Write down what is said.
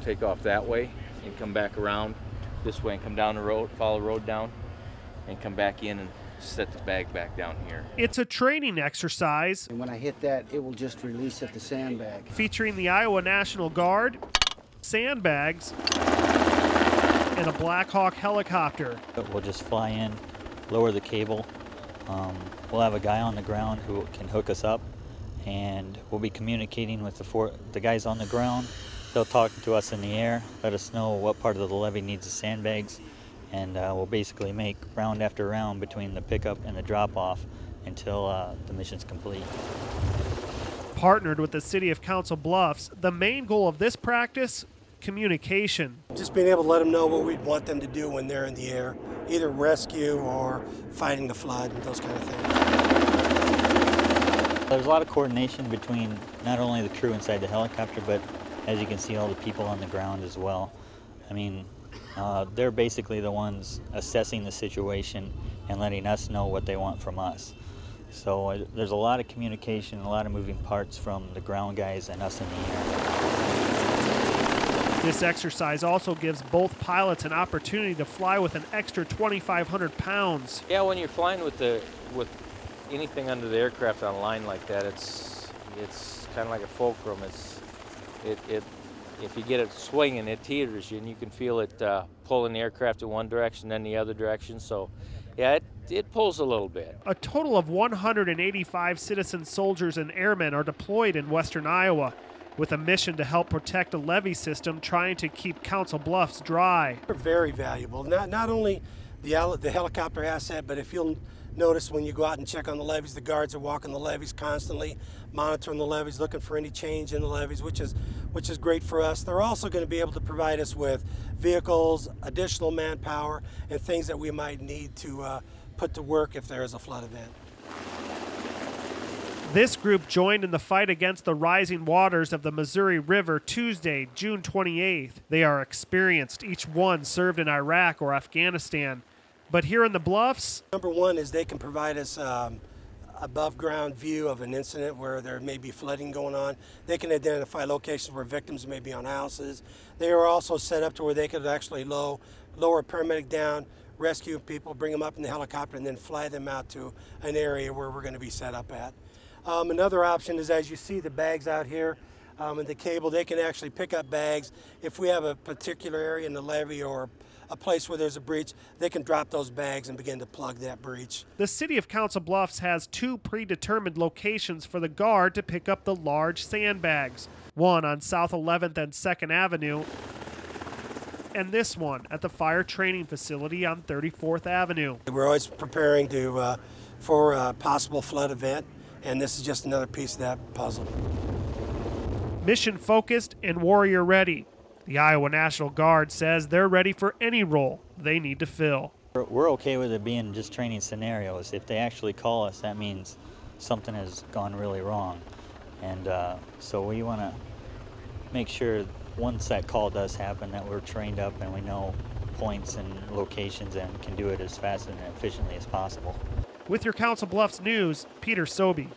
take off that way and come back around this way and come down the road, follow the road down, and come back in and set the bag back down here. It's a training exercise. And when I hit that, it will just release at the sandbag. Featuring the Iowa National Guard, sandbags, and a Blackhawk helicopter. We'll just fly in, lower the cable. We'll have a guy on the ground who can hook us up, and we'll be communicating with the guys on the ground. They'll talk to us in the air, let us know what part of the levee needs the sandbags, and we'll basically make round after round between the pickup and the drop-off until the mission's complete. Partnered with the city of Council Bluffs, the main goal of this practice, communication. Just being able to let them know what we'd want them to do when they're in the air, either rescue or fighting the flood and those kind of things. There's a lot of coordination between not only the crew inside the helicopter, but as you can see, all the people on the ground as well. I mean, they're basically the ones assessing the situation and letting us know what they want from us. So there's a lot of communication, a lot of moving parts from the ground guys and us in the air. This exercise also gives both pilots an opportunity to fly with an extra 2,500 pounds. Yeah, when you're flying with anything under the aircraft on a line like that, it's kind of like a fulcrum. If you get it swinging, it teeters you, and you can feel it pulling the aircraft in one direction, then the other direction. So, yeah, it pulls a little bit. A total of 185 citizen soldiers and airmen are deployed in western Iowa, with a mission to help protect a levee system trying to keep Council Bluffs dry. They're very valuable. Not only the helicopter asset, but if you'll notice when you go out and check on the levees, the guards are walking the levees constantly, monitoring the levees, looking for any change in the levees, which is great for us. They're also going to be able to provide us with vehicles, additional manpower, and things that we might need to put to work if there is a flood event. This group joined in the fight against the rising waters of the Missouri River Tuesday, June 28th. They are experienced. Each one served in Iraq or Afghanistan. But here in the Bluffs, number one is they can provide us above ground view of an incident where there may be flooding going on. They can identify locations where victims may be on houses. They are also set up to where they could actually lower a paramedic down, rescue people, bring them up in the helicopter, and then fly them out to an area where we're going to be set up at. Another option is, as you see the bags out here and the cable, they can actually pick up bags. If we have a particular area in the levee or a place where there's a breach, they can drop those bags and begin to plug that breach. The city of Council Bluffs has 2 predetermined locations for the Guard to pick up the large sandbags. One on South 11th and 2nd Avenue, and this one at the fire training facility on 34th Avenue. We're always preparing for a possible flood event, and this is just another piece of that puzzle. Mission focused and warrior ready. The Iowa National Guard says they're ready for any role they need to fill. We're okay with it being just training scenarios. If they actually call us, that means something has gone really wrong. And so we want to make sure once that call does happen that we're trained up and we know points and locations and can do it as fast and efficiently as possible. With your Council Bluffs News, Peter Sobey.